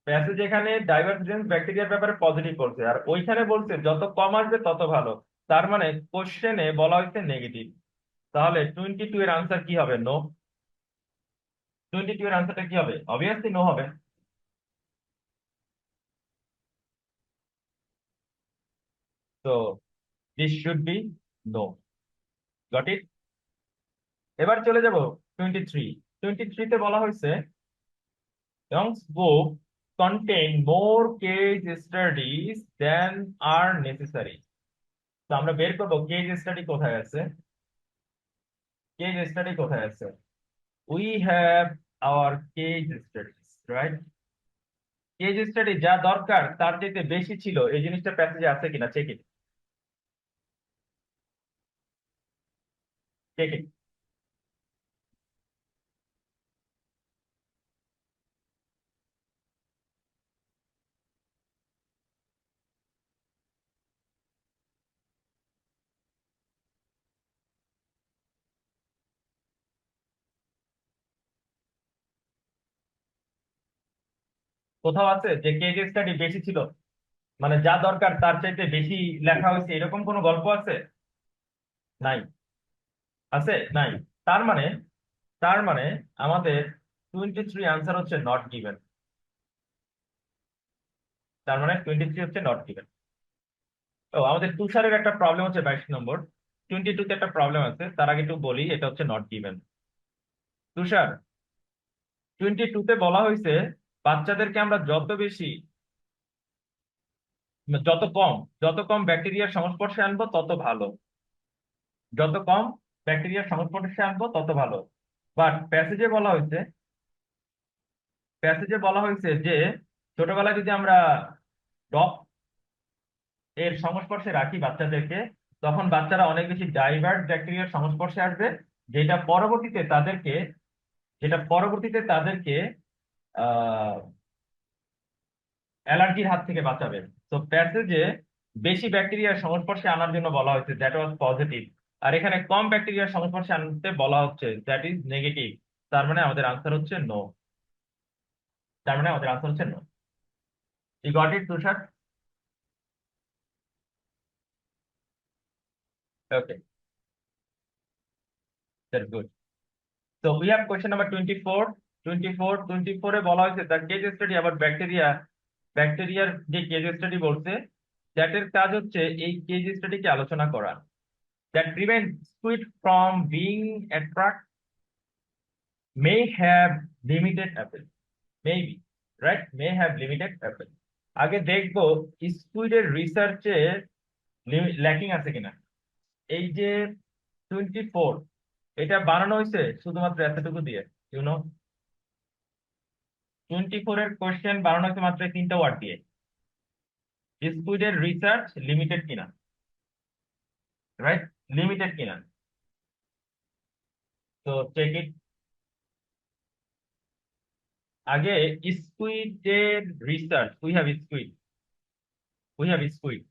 প্যাসেজ এখানে ডাইভার্স রেঞ্জ ব্যাকটেরিয়ার ব্যাপারে পজিটিভ বলছে, আর ওইখানে বলছে যত কম আসবে তত ভালো। তার মানে কোশ্চেনে বলা হয়েছে নেগেটিভ। তাহলে 22 এর আনসার কি হবে? নো। 22 এর আনসারটা কি হবে? অবভিয়াসলি নো হবে। তো this should be no. Got it? এবার চলে যাব 23। 23 তে বলা হয়েছে Young's book contain more case studies than are necessary। তো আমরা বের করবো কেস স্টাডি কোথায় আছে। কেস স্টাডি কোথায় আছে? we have our case studies, right? Case study যা দরকার তার চাইতে বেশি ছিল এই জিনিসটা প্যাসেজে আছে কিনা চেক ইট। Check it. কোথাও আছে যে কেস স্টাডি বেশি ছিল, মানে যা দরকার তার চাইতে বেশি লেখা হয়েছে এরকম কোনো গল্প আছে? নাই। আছে? নাই। তার মানে তার মানে আমাদের 23 আনসার হচ্ছে নট গিভেন। তার মানে 23 হচ্ছে নট গিভেন। ও, আমাদের তুষারের একটা প্রবলেম হচ্ছে 22 নম্বর। 22 তে একটা প্রবলেম আছে, তার আগে একটু বলি এটা হচ্ছে নট গিভেন। তুষার, 22 তে বলা হয়েছে বাচ্চাদেরকে আমরা যত কম যত কম ব্যাকটেরিয়ার সংস্পর্শে আনবো তত ভালো। যত কম ব্যাকটেরিয়ার সংস্পর্শে আনবো তত ভালো। বাট প্যাসেজে বলা হয়েছে যে ছোটবেলায় যদি আমরা ডগ এর সংস্পর্শে রাখি বাচ্চাদেরকে, তখন বাচ্চারা অনেক বেশি ডাইভার্স ব্যাকটেরিয়ার সংস্পর্শে আসবে, যেটা পরবর্তীতে তাদেরকে যেটা পরবর্তীতে তাদেরকে আহ অ্যালার্জির হাত থেকে বাঁচাবে। তো প্যাসেজে বেশি ব্যাকটেরিয়ার সংস্পর্শে আনার জন্য বলা হয়েছে, দ্যাট ওয়াজ পজিটিভ। আর এখানে কম ব্যাকটেরিয়ার সংস্পর্শে আনতে বলা হচ্ছে, দ্যাট ইজ নেগেটিভ। তার মানে আমাদের আনসার হচ্ছে নো। তার মানে আমাদের আনসার হচ্ছে no. You got it Tushar? Okay, that's good. So we have question number 24। 24 এ বলা হয়েছে the case study about ব্যাকটেরিয়ার যে কেস স্টাডি বলছে, দ্যাটের কাজ হচ্ছে এই কেস স্টাডিকে আলোচনা করা। that prevents squid from being attract may have limited appeal, maybe, right? may have limited appeal। আগে দেখবো স্কুইডের রিসার্চে ল্যাকিং আছে কিনা। এই যে 24, এটা বানানো হয়েছে শুধুমাত্র এতটুকু দিয়ে, ইউনো। 24 এর কোশ্চেন বানানো হয়েছে মাত্র এই 3টা ওয়ার্ড দিয়ে। স্কুইডের রিসার্চ লিমিটেড কিনা, রাইট? লিমিটেড কিনা। তো চেক ইট। আগে স্কুইডের রিসার্চ, উই হ্যাভ স্কুইড।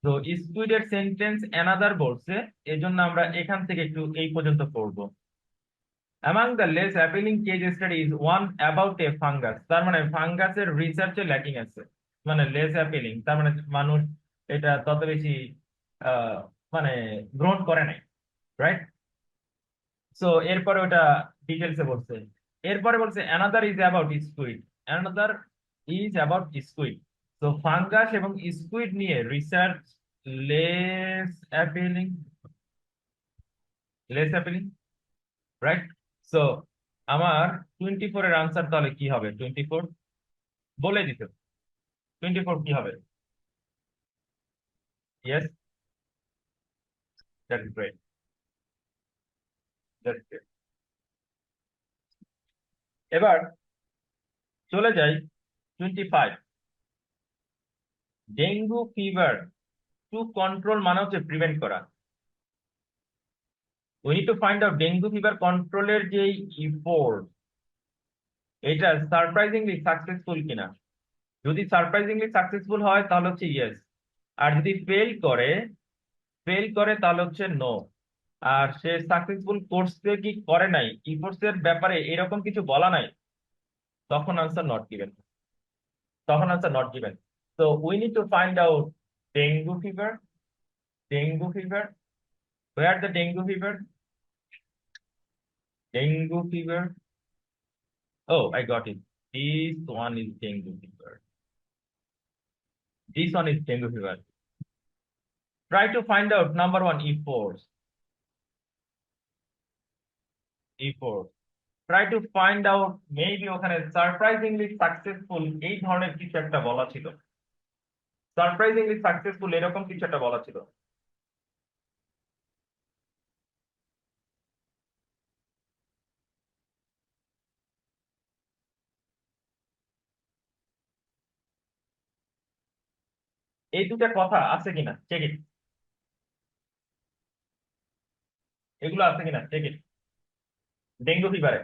তো স্কুইডের সেন্টেন্স অ্যানাদার বলছে, এজন্য আমরা এখান থেকে একটু এই পর্যন্ত পড়বো। among the less appealing case study is one about a fungus। তার মানে ফাঙ্গাসের রিসার্চে ল্যাকিং আছে, মানে লেস অ্যাপিলিং, তার মানে মানুষ এটা তত বেশি আহ, মানে গ্রহণ করে নাই, রাইট? সো এরপরে ওটা ডিটেলসে বলছে। এরপরে বলছে another is about squid, another is about squid. তো ফাঙ্গাস এবং স্কুইড নিয়ে research less appealing, less appealing, right? So আমার 24 এর আনসার তাহলে কি হবে? 24 বলে দিত, 24 কি হবে? Yes, that is great, that is great. এবার চলে যাই 25। ডেঙ্গু ফিভার টু কন্ট্রোল মানে হচ্ছে প্রিভেন্ট করা। We need to find out dengue fever কন্ট্রোলের যে ইফোর্ট, এটা সারপ্রাইজিংলি সাকসেসফুল কিনা। যদি সারপ্রাইজিংলি সাকসেসফুল হয় তাহলে হচ্ছে ইয়েস, আর যদি ফেল করে তাহলে হচ্ছে নো। আর সে সাকসেসফুল করছে কি করে নাই, ইফোর্টস এর ব্যাপারে এরকম কিছু বলা নাই, তখন আনসার নট গিভেন, তখন আনসার নট গিভেন। তো we need to find out dengue fever, dengue fever, where the dengue fever, dengue fever, oh I got it, this one is dengue fever, this one is dengue fever. Try to find out number one, E4, E4, try to find out maybe ওখানে surprisingly successful এই ধরনের কিছু একটা বলা ছিল, surprisingly successful এরকম কিছু একটা বলা ছিল। এই দুটা কথা আছে কিনা চেক ইট, এগুলো আছে কিনা চেক ইট। ডেঙ্গু ফিভারে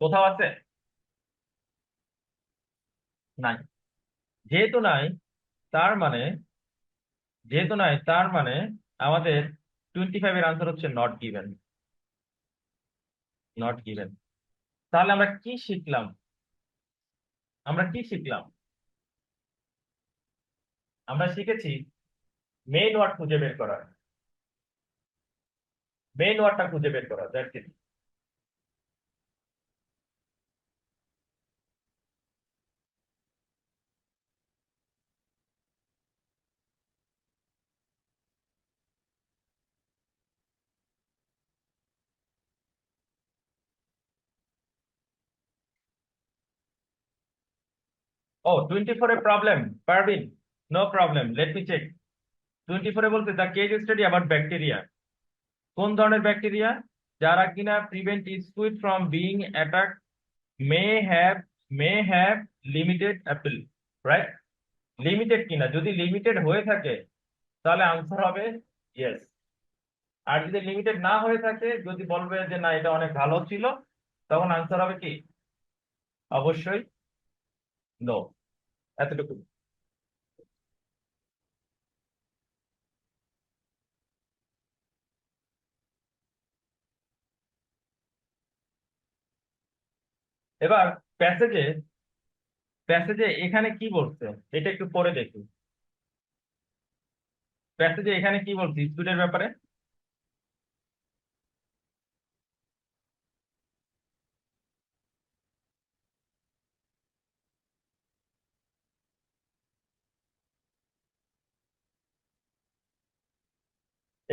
কোথাও আছে? নাই। যেহেতু নাই তার মানে, যেহেতু নাই তার মানে আমাদের 25 এর আনসার হচ্ছে নট গিভেন, নট গিভেন। তাহলে আমরা কি শিখলাম? আমরা কি শিখলাম? আমরা শিখেছি মেইন ওয়ার্ড খুঁজে বের করা, মেইন ওয়ার্ডটা খুঁজে বের করা, দ্যাটস ইট। ও 24 এ problem, Parveen, no problem, let me check. 24 এ বলতে the case study about bacteria, কোন ধরনের ব্যাকটেরিয়া? যারা কিনা prevent squid from being attack, may have, may have limited appeal, right? Limited কিনা, যদি লিমিটেড হয়ে থাকে তাহলে আনসার হবে ইয়েস। আর যদি লিমিটেড না হয়ে থাকে, যদি বলবে যে না এটা অনেক ভালো ছিল, তখন আনসার হবে কি? অবশ্যই নো। এতটুকু। এবার প্যাসেজে, প্যাসেজে এখানে কি বলছে এটা একটু পরে দেখি। প্যাসেজে এখানে কি বলছে স্পিডের ব্যাপারে?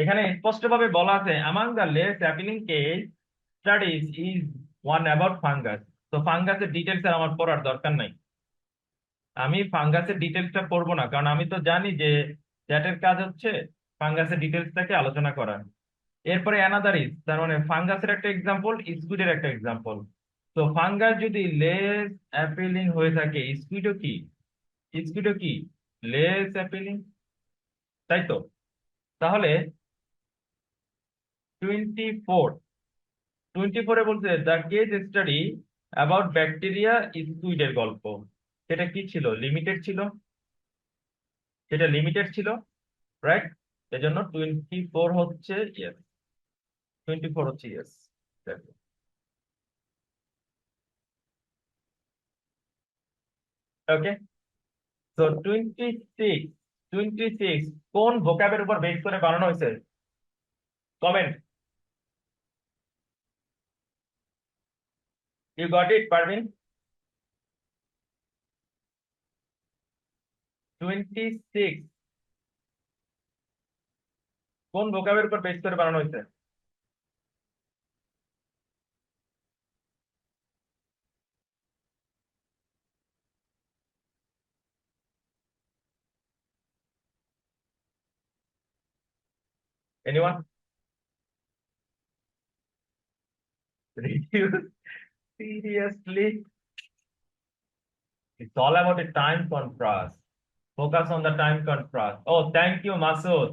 এখানে স্পষ্টভাবে বলা আছে among the less appealing case studies is one about fungus। তো ফাঙ্গাসের ডিটেলস আমার পড়ার দরকার নাই, আমি ফাঙ্গাসের ডিটেলসটা পড়বো না, কারণ আমি তো জানি যে চ্যাটের কাজ হচ্ছে ফাঙ্গাসের ডিটেলসটাকে আলোচনা করা। এরপরে অ্যানাদার ইজ, তার মানে ফাঙ্গাসের একটা এক্সাম্পল, স্কুইডের একটা এক্সাম্পল। তো ফাঙ্গাস যদি লেস অ্যাপিলিং হয়ে থাকে, স্কুইডও কি, স্কুইডও কি লেস অ্যাপিলিং, তাই তো? তাহলে 24, 24-এ বলছে the case study about bacteria স্কুইডের গল্প, সেটা কি ছিল? লিমিটেড ছিল, সেটা লিমিটেড ছিল, রাইট? এজন্য 24 হচ্ছে ইয়েস। 24 হচ্ছে ইয়েস। ওকে, তো 26 কোন ভোকাবের উপর বেস করে বানানো হয়েছে? Comment. You got it Parveen? 26 কোন ভোকাবের উপর বেস করে বানানো হয়েছে? Anyone? Reduce? Seriously? It's all about a time contrast. Focus on the time contrast. Oh, thank you, Masood.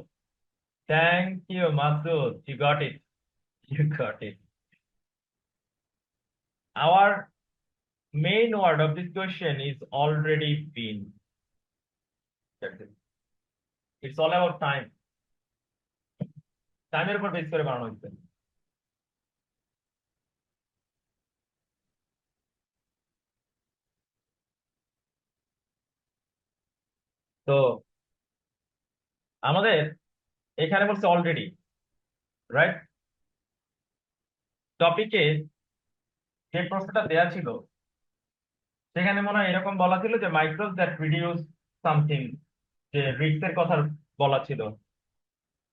Thank you, Masood. You got it. You got it. Our main word of this question is already been. That's it. It's all about time. টাইমের উপর base করে বানানো হচ্ছে। তো আমাদের এখানে বলছে already, right? টপিকে যে প্রশ্নটা দেয়া ছিল সেখানে মনে হয় এরকম বলা ছিল যে মাইক্রোস দ্যাট রিডিউস সামথিং, যে রিস্কের কথা বলা ছিল,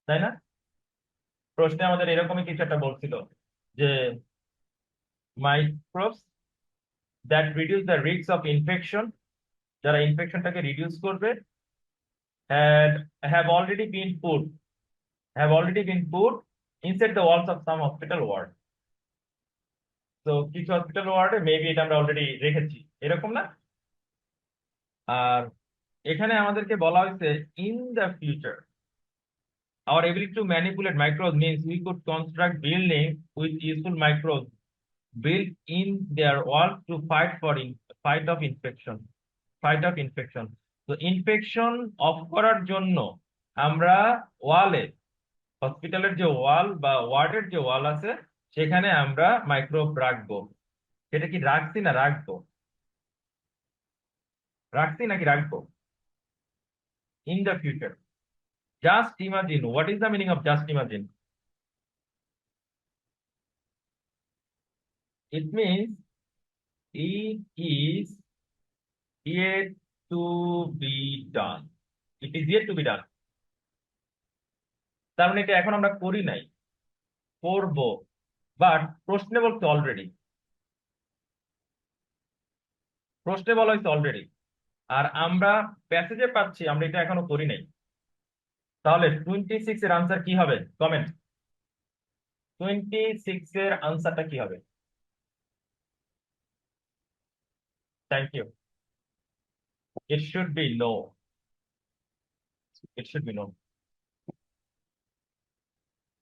তাই না? প্রশ্নে আমাদের এরকমই কিছু একটা বলছিল যে microbes that reduce the risk of infection, যারা ইনফেকশনটাকে রিডিউস করবে, had have already been put have already been put inside the walls of some hospital ward. তো কিছু হসপিটাল ওয়ার্ডে মেবি এটা আমরা অলরেডি রেখেছি, এরকম না? আর এখানে আমাদেরকে বলা হয়েছে in the future our ability to manipulate microbes means we could construct buildings with useful microbes built in their wall to fight of infection. তো ইনফেকশন অফ করার জন্য আমরা ওয়ালে, হসপিটালের যে ওয়াল বা ওয়ার্ডের যে ওয়াল আছে সেখানে আমরা মাইক্রোব রাখবো। সেটা কি রাখছি না রাখবো? রাখছি নাকি রাখবো? In the future. Just imagine, what is the meaning of just imagine? It means it is yet to be done. It is yet to be done. তার মানে এটা এখন আমরা করি নাই, করব, বাট প্রশ্নে বলতে অলরেডি, প্রশ্নে বলা হয়েছে অলরেডি, আর আমরা প্যাসেজে পাচ্ছি আমরা এটা এখনো করি নাই। তাহলে 26 এর আনসার কি হবে? কমেন্ট। 26 এর আনসারটা কি হবে? Thank you. It should be no. It should be no.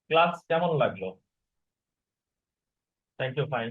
Class কেমন লাগলো? Thank you, fine.